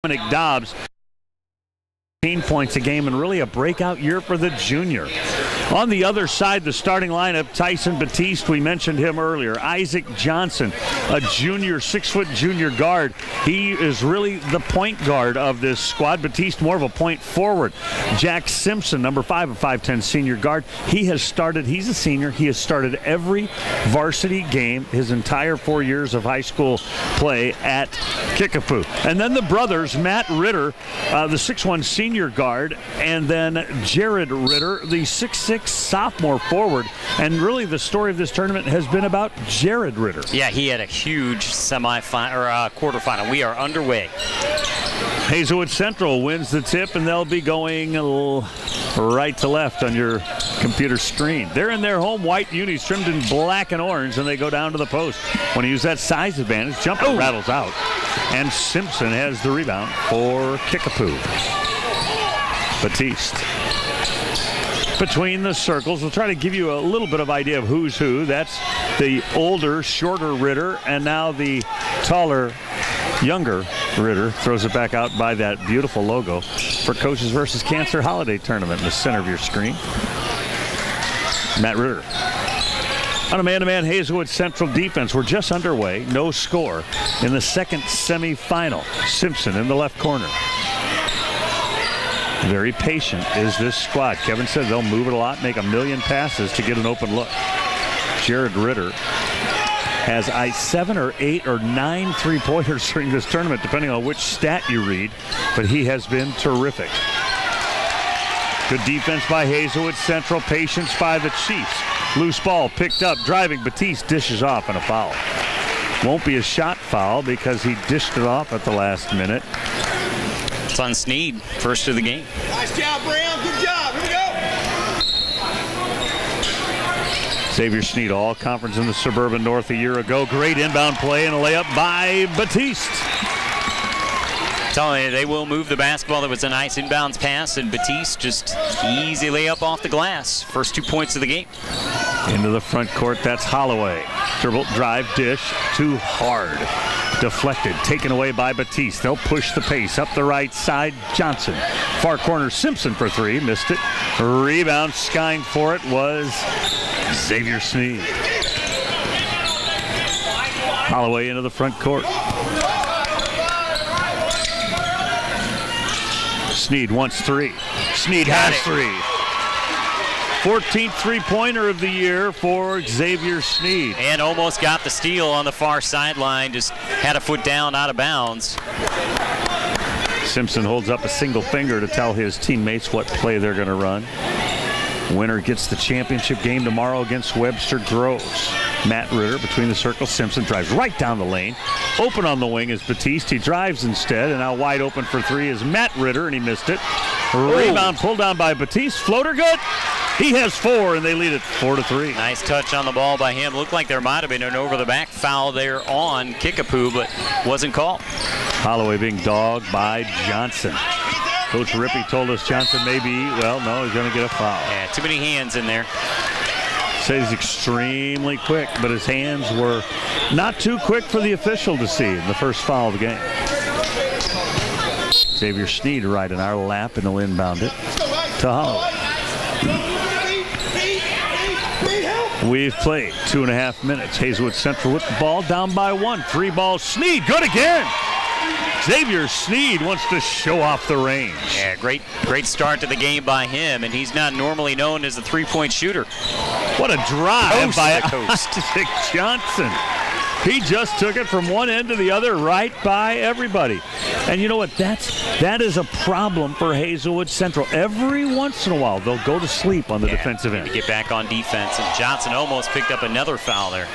Dominic Dobbs, 15 points a game, and really a breakout year for the junior. On the other side, the starting lineup, Tyson Batiste, we mentioned him earlier. Isaac Johnson, a junior, 6-foot junior guard. He is really the point guard of this squad. Batiste, more of a point forward. Jack Simpson, number 5, a 5'10 senior guard. He has started, he's a senior, he has started every varsity game his entire 4 years of high school play at Kickapoo. And then the brothers, Matt Ritter, the 6'1 senior guard, and then Jared Ritter, the 6'6 sophomore forward. And really the story of this tournament has been about Jared Ritter. Yeah, he had a huge semifinal or quarterfinal. We are underway. Hazelwood Central wins the tip, and they'll be going right to left on your computer screen. They're in their home white unis trimmed in black and orange, and they go down to the post. Want to use that size advantage. Jumper rattles out, and Simpson has the rebound for Kickapoo. Batiste. Between the circles, we'll try to give you a little bit of idea of who's who. That's the older, shorter Ritter, and now the taller, younger Ritter throws it back out by that beautiful logo for Coaches versus Cancer Holiday Tournament in the center of your screen. Matt Ritter. On a man-to-man Hazelwood Central defense, we're just underway. No score in the second semifinal. Simpson in the left corner. Very patient is this squad. Kevin said they'll move it a lot, make a million passes to get an open look. Jared Ritter has 7 or 8 or 9 three-pointers during this tournament, depending on which stat you read, but he has been terrific. Good defense by Hazelwood Central, patience by the Chiefs. Loose ball picked up, driving. Batiste dishes off, and a foul. Won't be a shot foul because he dished it off at the last minute. It's on Sneed, first of the game. Nice job, Brown. Good job. Here we go. Xavier Sneed, all conference in the Suburban North a year ago. Great inbound play and a layup by Batiste. Telling you, they will move the basketball. That was a nice inbounds pass, and Batiste just easy layup off the glass. First 2 points of the game. Into the front court, that's Holloway. Dribble, drive, dish, too hard. Deflected, taken away by Batiste. They'll push the pace up the right side. Johnson, far corner, Simpson for 3, missed it. Rebound, skying for it was Xavier Sneed. Holloway into the front court. Sneed wants 3. Sneed has 3. 14th three-pointer of the year for Xavier Sneed. And almost got the steal on the far sideline. Just had a foot down, out of bounds. Simpson holds up a single finger to tell his teammates what play they're going to run. Winner gets the championship game tomorrow against Webster Groves. Matt Ritter between the circles. Simpson drives right down the lane. Open on the wing is Batiste. He drives instead, and now wide open for 3 is Matt Ritter, and he missed it. Rebound pulled down by Batiste. Floater good. He has 4, and they lead it 4-3. Nice touch on the ball by him. Looked like there might have been an over-the-back foul there on Kickapoo, but wasn't called. Holloway being dogged by Johnson. Coach Rippey told us Johnson may be, well, no, he's going to get a foul. Yeah, too many hands in there. Says he's extremely quick, but his hands were not too quick for the official to see in the first foul of the game. Xavier Sneed right in our lap, and he'll inbound it to Holloway. We've played 2.5 minutes. Hazelwood Central with the ball, down by 1. 3 balls. Sneed, good again. Xavier Sneed wants to show off the range. Yeah, great start to the game by him, and he's not normally known as a three-point shooter. What a drive by coast. Isaac Johnson. He just took it from one end to the other, right by everybody. And you know what? That is a problem for Hazelwood Central. Every once in a while, they'll go to sleep on the defensive end. To get back on defense, and Johnson almost picked up another foul there.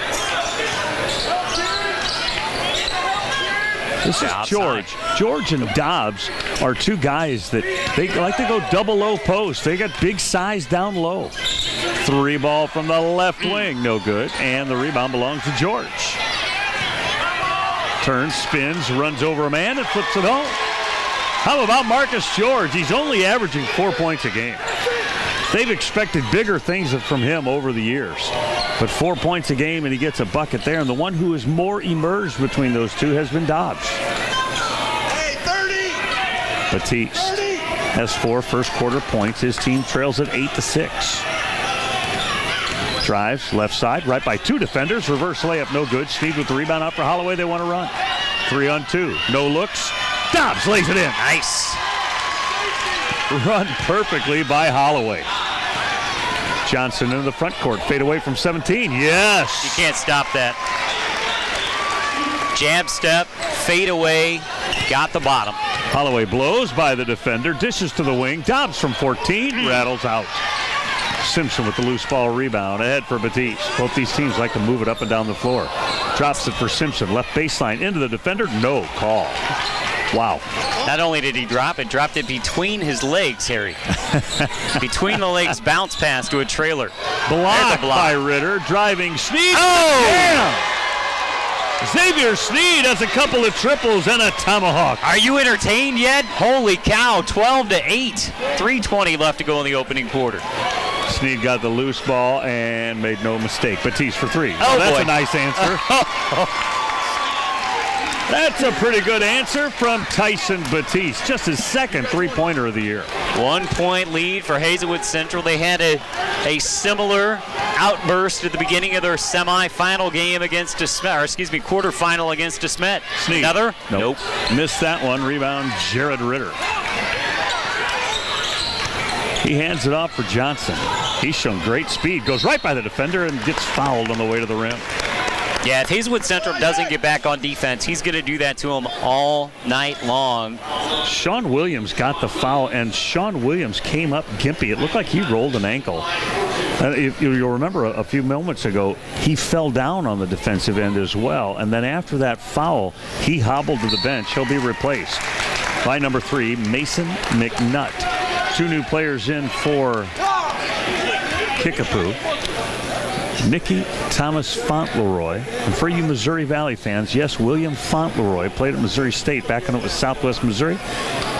This is George. George and Dobbs are 2 guys that they like to go double low post. They got big size down low. 3 ball from the left wing, no good. And the rebound belongs to George. Turns, spins, runs over a man, and flips it home. How about Marcus George? He's only averaging 4 points a game. They've expected bigger things from him over the years. But 4 points a game, and he gets a bucket there. And the one who is more emerged between those two has been Dobbs. Hey, 30! Batiste has 4 first quarter points. His team trails at 8-6. Drives left side, right by 2 defenders. Reverse layup, no good. Sneed with the rebound out for Holloway. They want to run. 3-on-2. No looks. Dobbs lays it in. Nice. Run perfectly by Holloway. Johnson into the front court. Fade away from 17. Yes. You can't stop that. Jab step, fade away, got the bottom. Holloway blows by the defender. Dishes to the wing. Dobbs from 14. Rattles out. Simpson with the loose ball rebound. Ahead for Batiste. Both these teams like to move it up and down the floor. Drops it for Simpson. Left baseline into the defender. No call. Wow. Not only did he drop it, dropped it between his legs, Harry. Between the legs, bounce pass to a trailer. Blocked by Ritter. Driving Sneed. Oh! Damn! Xavier Sneed has a couple of triples and a tomahawk. Are you entertained yet? Holy cow, 12-8. 3:20 left to go in the opening quarter. Sneed got the loose ball and made no mistake. Batiste for 3. Oh, that's boy. a nice answer. That's a pretty good answer from Tyson Batiste. Just his second three-pointer of the year. 1 point lead for Hazelwood Central. They had a similar outburst at the beginning of their semifinal game against DeSmet, or excuse me, quarterfinal against DeSmet. Sneed. Another? Nope. Missed that one. Rebound, Jared Ritter. He hands it off for Johnson. He's shown great speed. Goes right by the defender and gets fouled on the way to the rim. Yeah, if Hazelwood Central doesn't get back on defense, he's going to do that to him all night long. Sean Williams got the foul, and Sean Williams came up gimpy. It looked like he rolled an ankle. If you'll remember a few moments ago, he fell down on the defensive end as well. And then after that foul, he hobbled to the bench. He'll be replaced by number 3, Mason McNutt. 2 new players in for Kickapoo. Nicky Thomas Fauntleroy. And for you Missouri Valley fans, yes, William Fauntleroy played at Missouri State back when it was Southwest Missouri.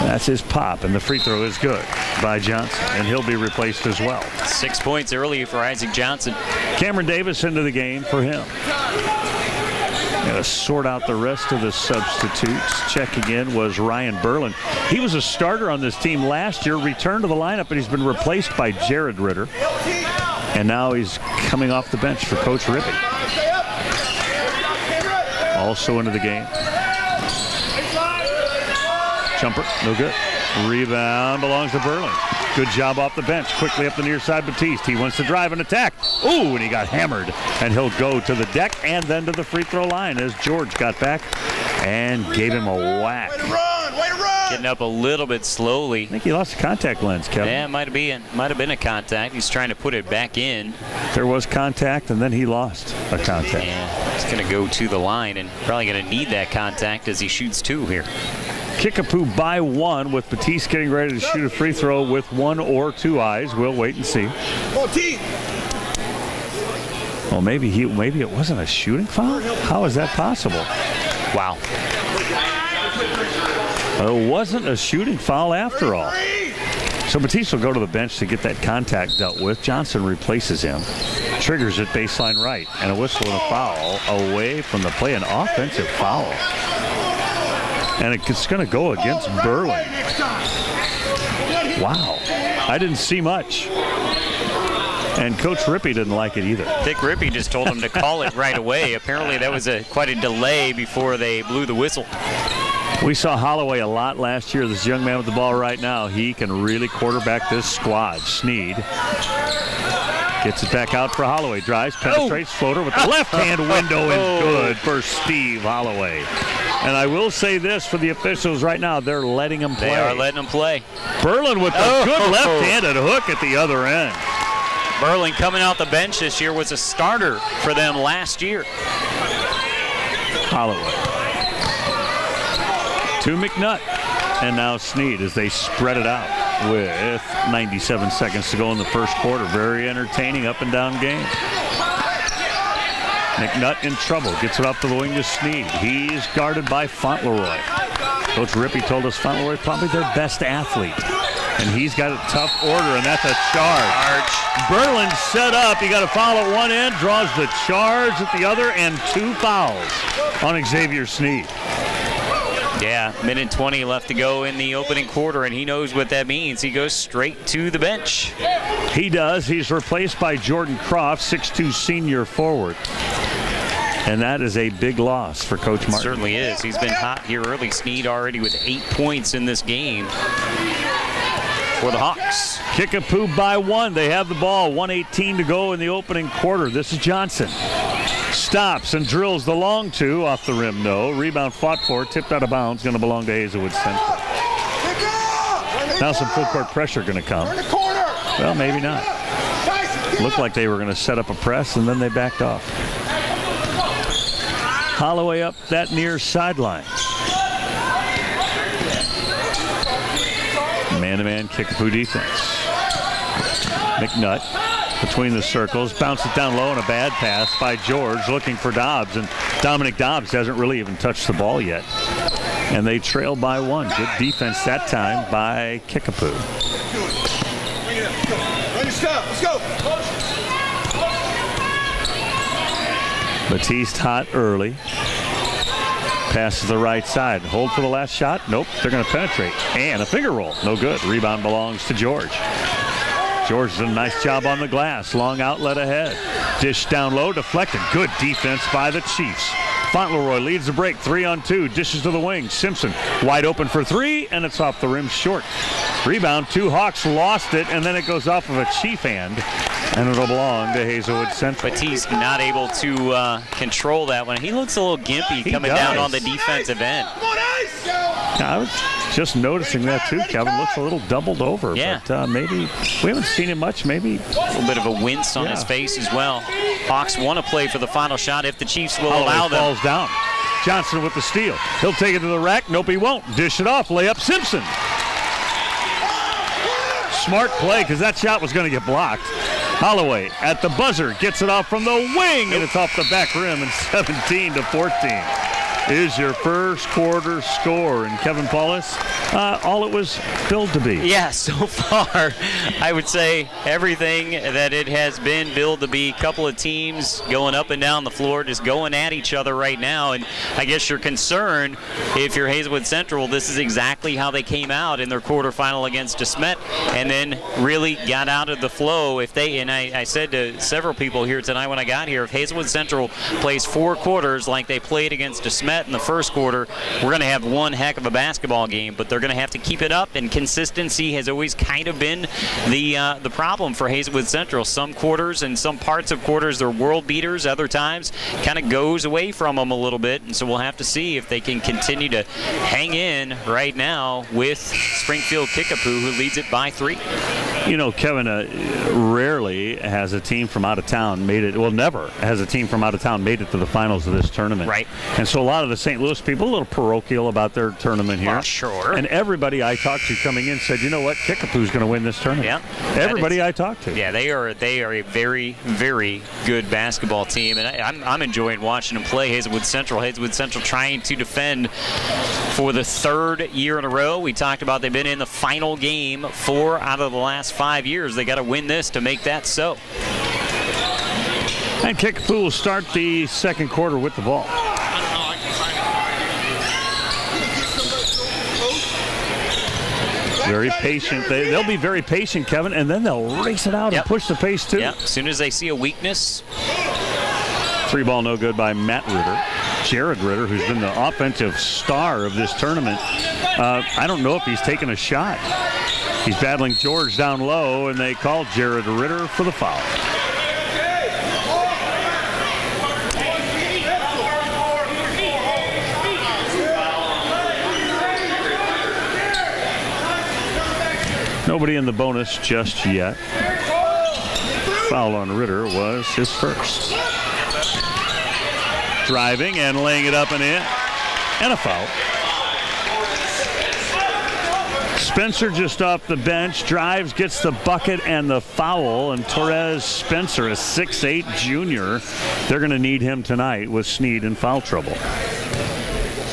That's his pop, and the free throw is good by Johnson, and he'll be replaced as well. 6 points early for Isaac Johnson. Cameron Davis into the game for him. Got to sort out the rest of the substitutes. Checking in was Ryan Berlin. He was a starter on this team last year, returned to the lineup, but he's been replaced by Jared Ritter. And now he's coming off the bench for Coach Rippey. Also into the game. Jumper, no good. Rebound belongs to Berlin. Good job off the bench. Quickly up the near side, Batiste. He wants to drive and attack. Ooh, and he got hammered. And he'll go to the deck and then to the free throw line as George got back and gave him a whack. Way to run! Way to run! Getting up a little bit slowly. I think he lost a contact lens, Kevin. Yeah, might have been a contact. He's trying to put it back in. There was contact, and then he lost a contact. Yeah, he's going to go to the line and probably going to need that contact as he shoots 2 here. Kickapoo by 1 with Batiste getting ready to shoot a free throw with 1 or 2 eyes. We'll wait and see. 14. Well, maybe it wasn't a shooting foul? How is that possible? Wow. It wasn't a shooting foul after all. So Batiste will go to the bench to get that contact dealt with. Johnson replaces him. Triggers it baseline right. And a whistle and a foul away from the play. An offensive foul. And it's going to go against Berlin. Wow. I didn't see much. And Coach Rippey didn't like it either. Dick Rippey just told him to call it right away. Apparently that was quite a delay before they blew the whistle. We saw Holloway a lot last year. This young man with the ball right now, he can really quarterback this squad. Sneed gets it back out for Holloway. Drives, penetrates, floater with the left-hand window is good for Steve Holloway. And I will say this for the officials right now, they're letting him play. They are letting him play. Berlin with a good left-handed hook at the other end. Berlin coming out the bench this year was a starter for them last year. Holloway to McNutt. And now Sneed as they spread it out with 97 seconds to go in the first quarter. Very entertaining up and down game. McNutt in trouble. Gets it off to the wing to Sneed. He's guarded by Fauntleroy. Coach Rippey told us Fauntleroy probably their best athlete. And he's got a tough order, and that's a charge. Berlin set up. He got a foul at one end, draws the charge at the other, and 2 fouls on Xavier Sneed. Yeah, minute 20 left to go in the opening quarter, and he knows what that means. He goes straight to the bench. He does. He's replaced by Jordan Croft, 6'2 senior forward. And that is a big loss for Coach Martin. It certainly is. He's been hot here early. Sneed already with 8 points in this game for the Hawks. Kickapoo by 1. They have the ball. 1:18 to go in the opening quarter. This is Johnson. Stops and drills the long two off the rim. No. Rebound fought for. Tipped out of bounds. Going to belong to Hazelwood Central. Now some full court pressure going to come. Well, maybe not. Looked like they were going to set up a press, and then they backed off. Holloway up that near sideline. Man-to-man Kickapoo defense. McNutt between the circles. Bounced it down low and a bad pass by George looking for Dobbs. And Dominic Dobbs hasn't really even touched the ball yet. And they trail by 1. Good defense that time by Kickapoo. Let's go. Batiste hot early. Pass to the right side. Hold for the last shot. Nope. They're going to penetrate. And a finger roll. No good. Rebound belongs to George. George did a nice job on the glass. Long outlet ahead. Dish down low. Deflected. Good defense by the Chiefs. Fauntleroy leads the break. 3-on-2. Dishes to the wing. Simpson wide open for 3, and it's off the rim short. Rebound. 2 Hawks lost it, and then it goes off of a Chief hand, and it'll belong to Hazelwood Central. Batiste not able to control that one. He looks a little gimpy coming down on the defensive end. I was just noticing that too. Kevin looks a little doubled over. Yeah. But maybe we haven't seen him much. Maybe a little bit of a wince on his face as well. Hawks want to play for the final shot if the Chiefs will allow them. Falls down. Johnson with the steal. He'll take it to the rack. Nope, he won't. Dish it off. Layup Simpson. Smart play because that shot was going to get blocked. Holloway at the buzzer gets it off from the wing, and it's off the back rim, and 17-14 is your first quarter score. And Kevin Paulus, all it was billed to be. Yeah, so far, I would say everything that it has been billed to be. Couple of teams going up and down the floor, just going at each other right now. And I guess you're concerned if you're Hazelwood Central, this is exactly how they came out in their quarterfinal against DeSmet, and then really got out of the flow. If they, and I said to several people here tonight when I got here, if Hazelwood Central plays 4 quarters like they played against DeSmet in the first quarter, we're going to have one heck of a basketball game, but they're going to have to keep it up, and consistency has always kind of been the problem for Hazelwood Central. Some quarters and some parts of quarters they're world beaters, other times kind of goes away from them a little bit, and so we'll have to see if they can continue to hang in right now with Springfield Kickapoo, who leads it by 3. You know, Kevin, rarely has a team from out of town made it, well, never has a team from out of town made it to the finals of this tournament. Right. And so a lot of the St. Louis people, a little parochial about their tournament here. Sure. And everybody I talked to coming in said, you know what, Kickapoo's going to win this tournament. Yeah. Everybody I talked to. Yeah, they are a very, very good basketball team, and I'm enjoying watching them play. Hazelwood Central trying to defend for the 3rd year in a row. We talked about they've been in the final game 4 out of the last 5 years. They got to win this to make that so. And Kickapoo will start the second quarter with the ball. Very patient. They'll be very patient, Kevin, and then they'll race it out and push the pace too. Yep. As soon as they see a weakness. 3-ball no good by Matt Ritter. Jared Ritter, who's been the offensive star of this tournament. I don't know if he's taken a shot. He's battling George down low, and they call Jared Ritter for the foul. Nobody in the bonus just yet. Foul on Ritter was his first. Driving and laying it up and in. And a foul. Spencer just off the bench, drives, gets the bucket and the foul, and Torres Spencer, a 6'8 junior, they're going to need him tonight with Sneed in foul trouble.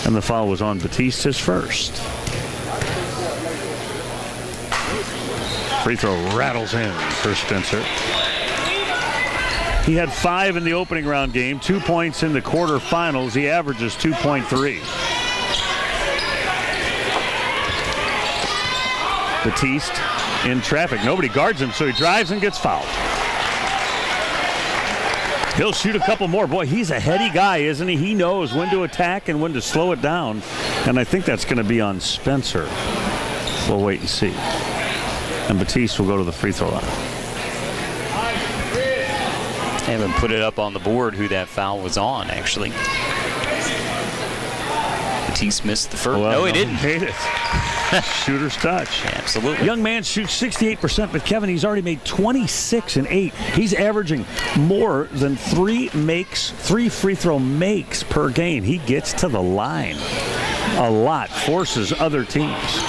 And the foul was on Batiste, his first. Free throw rattles in for Spencer. He had 5 in the opening round game, 2 points in the quarterfinals. He averages 2.3. Batiste in traffic. Nobody guards him, so he drives and gets fouled. He'll shoot a couple more. Boy, he's a heady guy, isn't he? He knows when to attack and when to slow it down. And I think that's going to be on Spencer. We'll wait and see. And Batiste will go to the free throw line. I haven't put it up on the board who that foul was on, actually. Batiste missed the first. Well, no, he didn't. Hate it. Shooter's touch. Absolutely. Young man shoots 68%, but Kevin, he's already made 26 and 8. He's averaging more than 3 free throw makes per game. He gets to the line a lot, forces other teams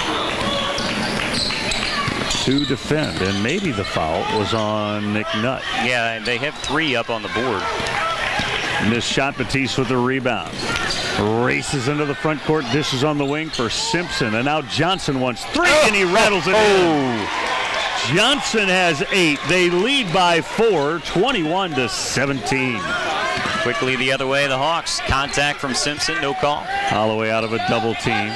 to defend, and maybe the foul was on Nick Nutt. Yeah, they have 3 up on the board. Missed shot. Batiste with the rebound. Races into the front court, dishes on the wing for Simpson, and now Johnson wants 3, and he rattles it in. Johnson has 8. They lead by 4, 21-17. Quickly the other way, the Hawks. Contact from Simpson, no call. Holloway out of a double team.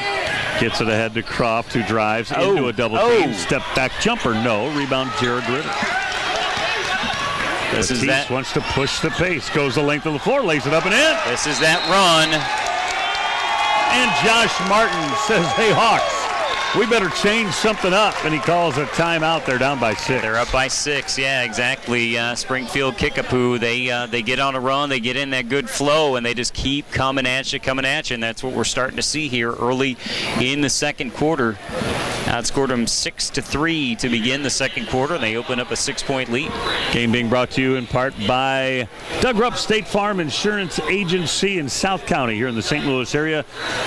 Gets it ahead to Croft, who drives into a double team. Step back jumper, no. Rebound, Jared Ritter. Batiste wants to push the pace. Goes the length of the floor, lays it up and in. This is that run. And Josh Martin says, hey, Hawks, we better change something up. And he calls a timeout. They're down by 6. They're up by 6. Yeah, exactly. Springfield Kickapoo, they get on a run. They get in that good flow, and they just keep coming at you. And that's what we're starting to see here early in the second quarter. Outscored them 6-3 to begin the second quarter, and they open up a 6-point lead. Game being brought to you in part by Doug Rupp State Farm Insurance Agency in South County here in the St. Louis area.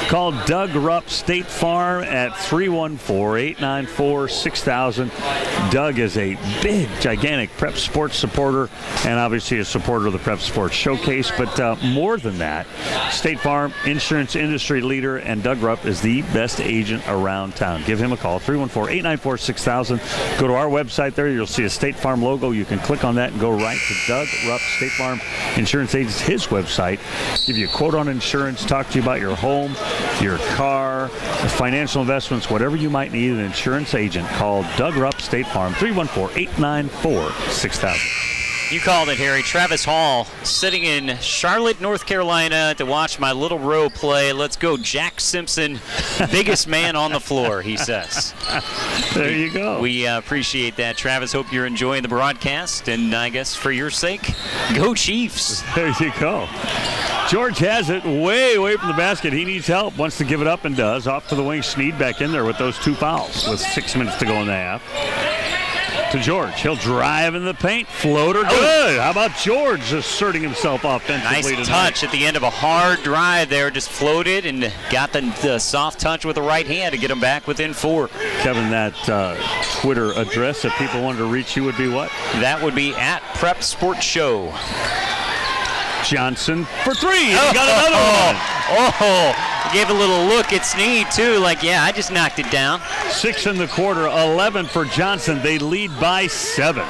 Call Doug Rupp State Farm at 314-894-6000. Doug is a big, gigantic prep sports supporter and obviously a supporter of the Prep Sports Showcase. But more than that, State Farm Insurance industry leader, and Doug Rupp is the best agent around town. Give him a call. 314-894-6000. Go to our website there. You'll see a State Farm logo. You can click on that and go right to Doug Rupp, State Farm Insurance Agents, his website. Give you a quote on insurance, talk to you about your home, your car, financial investments, whatever you might need an insurance agent. Call Doug Rupp, State Farm, 314-894-6000. You called it, Harry. Travis Hall sitting in Charlotte, North Carolina to watch my little row play. Let's go, Jack Simpson, biggest man on the floor, he says. There you go. We appreciate that, Travis. Hope you're enjoying the broadcast, and I guess for your sake, go Chiefs. There you go. George has it way away from the basket. He needs help, wants to give it up and does. Off to the wing, Snead back in there with those 2 fouls with 6 minutes to go in the half. To George. He'll drive in the paint. Floater good. How about George asserting himself offensively nice tonight? touch at the end of a hard drive there. Just floated and got the soft touch with the right hand to get him back within 4. Kevin, that Twitter address, if people wanted to reach you, would be what? That would be at Prep Sports Show. Johnson for 3. He got another one. Gave a little look at Snead, too, like, yeah, I just knocked it down. 6 in the quarter, 11 for Johnson. They lead by 7.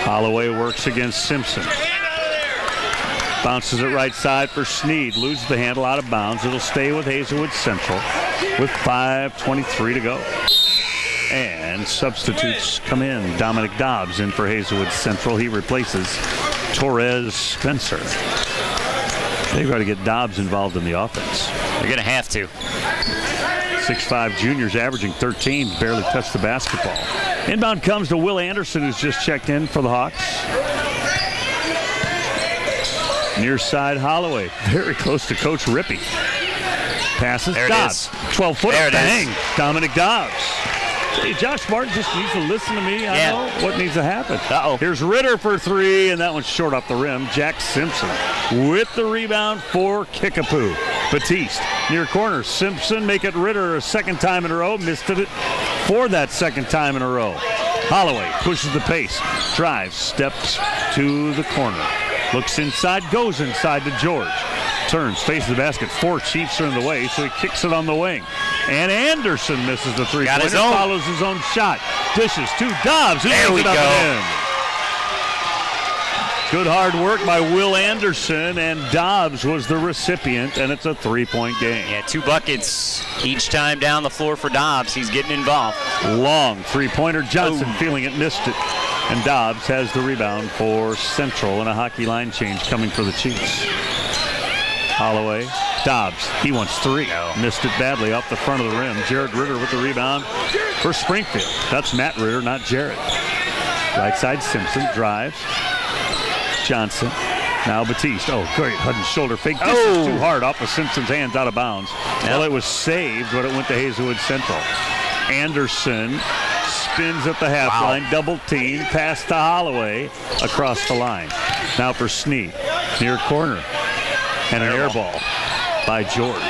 Holloway works against Simpson. Bounces it right side for Snead. Loses the handle out of bounds. It'll stay with Hazelwood Central with 5:23 to go. And substitutes come in. Dominic Dobbs in for Hazelwood Central. He replaces Torres Spencer. They've got to get Dobbs involved in the offense. They're going to have to. 6'5 juniors averaging 13, barely touched the basketball. Inbound comes to Will Anderson, who's just checked in for the Hawks. Near side, Holloway, very close to Coach Rippey. Passes, there Dobbs, 12-footer, bang, Dominic Dobbs. Hey, Josh Martin just needs to listen to me. I know what needs to happen. Here's Ritter for 3, and that one's short off the rim. Jack Simpson with the rebound for Kickapoo. Batiste near corner. Simpson make it Ritter a second time in a row. Missed it for that second time in a row. Holloway pushes the pace. Drives, steps to the corner. Looks inside, goes inside to George. Turns, faces the basket. 4 Chiefs are in the way, so he kicks it on the wing. And Anderson misses the 3-pointer. Follows his own shot. Dishes to Dobbs. Who there we it up go. and in. Good hard work by Will Anderson, and Dobbs was the recipient, and it's a 3-point game. Yeah, 2 buckets each time down the floor for Dobbs. He's getting involved. Long three-pointer. Johnson feeling it, missed it. And Dobbs has the rebound for Central, and a hockey line change coming for the Chiefs. Holloway, Dobbs, he wants 3. Missed it badly off the front of the rim. Jared Ritter with the rebound for Springfield. That's Matt Ritter, not Jared. Right side, Simpson drives. Johnson, now Batiste. Oh, great head and shoulder fake. This is too hard off of Simpson's hands, out of bounds. Well, it was saved, but it went to Hazelwood Central. Anderson spins at the half line, double team, pass to Holloway across the line. Now for Snead, near corner, and an air ball by George.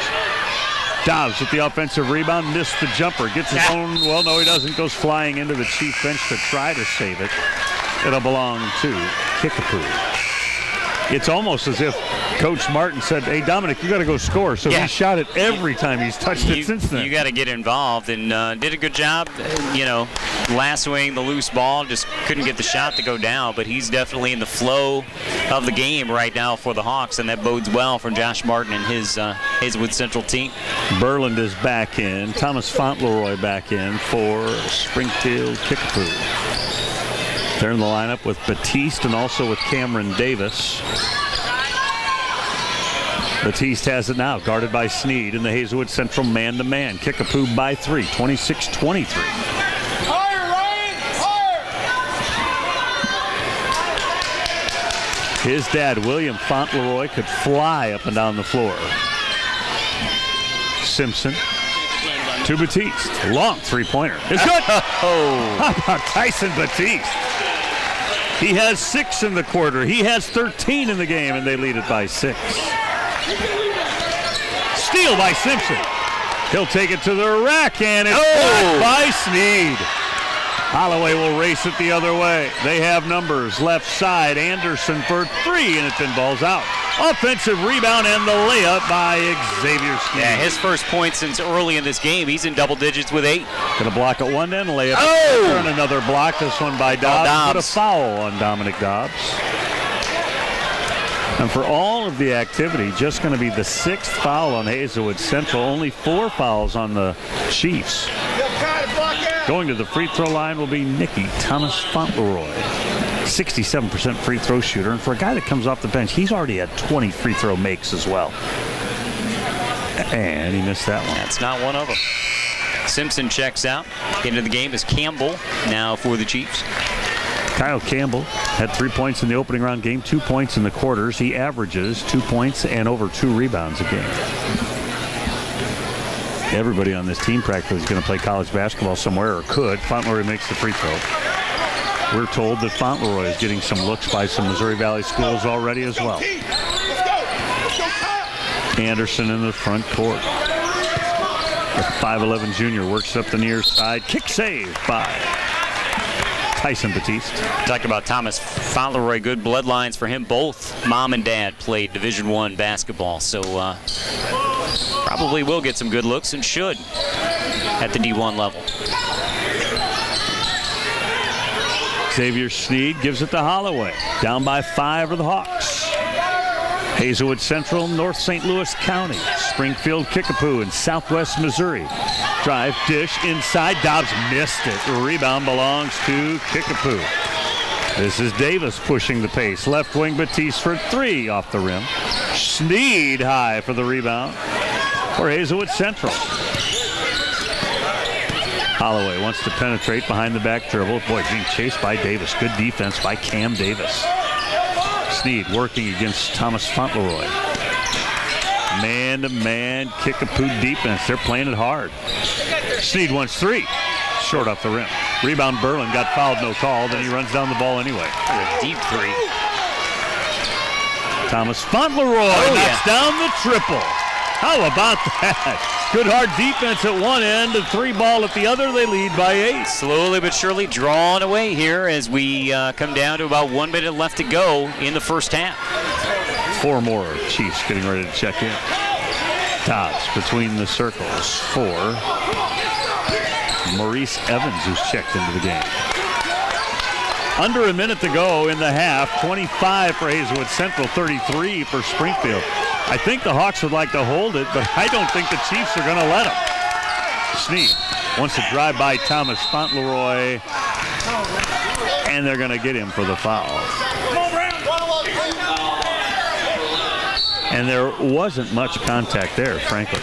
Dobbs with the offensive rebound, missed the jumper, gets his own, well, no, he doesn't, goes flying into the Chief bench to try to save it. It'll belong to Kickapoo. It's almost as if Coach Martin said, hey, Dominic, you got to go score. So he shot it every time he's touched it since then. You got to get involved, and did a good job, lassoing the loose ball. Just couldn't get the shot to go down, but he's definitely in the flow of the game right now for the Hawks, and that bodes well for Josh Martin and his Hazelwood Central team. Berland is back in. Thomas Fauntleroy back in for Springfield Kickapoo. They're in the lineup with Batiste and also with Cameron Davis. Batiste has it now, guarded by Snead in the Hazelwood Central man-to-man. Kickapoo by 3, 26-23. Higher, Ryan! Higher! His dad, William Fauntleroy, could fly up and down the floor. Simpson to Batiste. Long three-pointer. It's good. How about Tyson Batiste? He has 6 in the quarter. He has 13 in the game, and they lead it by 6. Steal by Simpson. He'll take it to the rack, and it's blocked by Snead. Holloway will race it the other way. They have numbers. Left side, Anderson for 3, and it pinballs out. Offensive rebound and the layup by Xavier Snead. Yeah, his first point since early in this game. He's in double digits with 8. Gonna block at one end, layup. And another block. This one by Dobbs. Put a foul on Dominic Dobbs. And for all of the activity, just going to be the 6th foul on Hazelwood Central. Only 4 fouls on the Chiefs. Going to the free throw line will be Nicky Thomas Fauntleroy. 67% free throw shooter. And for a guy that comes off the bench, he's already had 20 free throw makes as well. And he missed that one. That's not one of them. Simpson checks out. Into the game is Campbell now for the Chiefs. Kyle Campbell had 3 points in the opening round game, 2 points in the quarters. He averages 2 points and over 2 rebounds a game. Everybody on this team practically is going to play college basketball somewhere, or could. Fauntleroy makes the free throw. We're told that Fauntleroy is getting some looks by some Missouri Valley schools already as well. Anderson in the front court. The 5'11 junior works up the near side. Kick save by Tyson Batiste. Talked about Thomas Fauntleroy, good bloodlines for him. Both mom and dad played Division I basketball, so probably will get some good looks and should at the D1 level. Xavier Snead gives it to Holloway. Down by 5 are the Hawks. Hazelwood Central, North St. Louis County. Springfield Kickapoo in Southwest Missouri. Drive, dish, inside. Dobbs missed it. The rebound belongs to Kickapoo. This is Davis pushing the pace. Left wing Batiste for 3 off the rim. Snead high for the rebound for Hazelwood Central. Holloway wants to penetrate behind the back dribble. Boy, being chased by Davis. Good defense by Cam Davis. Snead working against Thomas Fauntleroy. Man-to-man Kickapoo defense. They're playing it hard. Snead wants 3. Short off the rim. Rebound Berlin. Got fouled, no call. Then he runs down the ball anyway. A deep 3. Thomas Fauntleroy knocks down the triple. How about that? Good hard defense at one end, a 3 ball at the other. They lead by 8. Slowly but surely drawn away here as we come down to about 1 minute left to go in the first half. 4 more Chiefs getting ready to check in. Dobbs between the circles for Maurice Evans, who's checked into the game. Under a minute to go in the half. 25 for Hazelwood Central, 33 for Springfield. I think the Hawks would like to hold it, but I don't think the Chiefs are going to let them. Snead wants to drive by Thomas Fauntleroy, and they're going to get him for the foul. And there wasn't much contact there, frankly.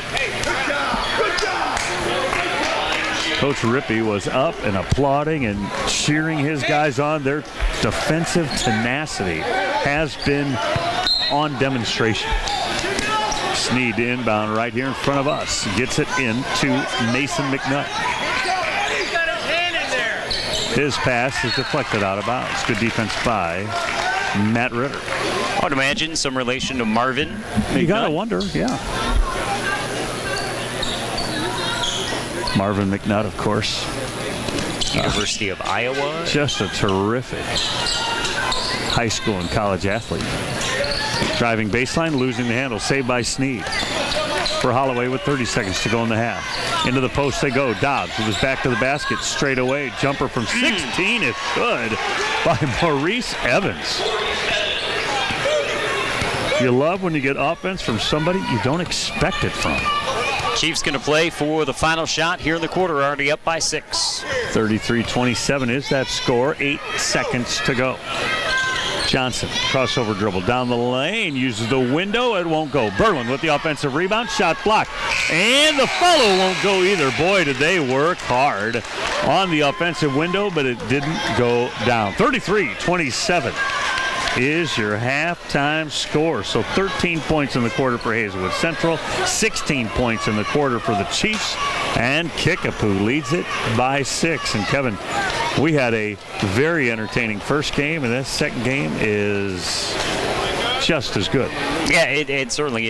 Coach Rippey was up and applauding and cheering his guys on. Their defensive tenacity has been on demonstration. Snead inbound right here in front of us. Gets it into Mason McNutt. His pass is deflected out of bounds. Good defense by Matt Ritter. I would imagine some relation to Marvin McNutt. You gotta wonder, yeah. Marvin McNutt, of course. University of Iowa. Just a terrific high school and college athlete. Driving baseline, losing the handle. Saved by Snead. For Holloway with 30 seconds to go in the half. Into the post they go. Dobbs with his back to the basket. Straight away. Jumper from 16 is good by Maurice Evans. You love when you get offense from somebody you don't expect it from. Chiefs going to play for the final shot here in the quarter, already up by 6. 33-27 is that score. 8 seconds to go. Johnson, crossover dribble down the lane, uses the window, it won't go. Berlin with the offensive rebound, shot blocked. And the follow won't go either. Boy, did they work hard on the offensive window, but it didn't go down. 33-27 is your halftime score. So 13 points in the quarter for Hazelwood Central, 16 points in the quarter for the Chiefs, and Kickapoo leads it by 6. And Kevin, we had a very entertaining first game, and this second game is just as good. Yeah, it certainly is.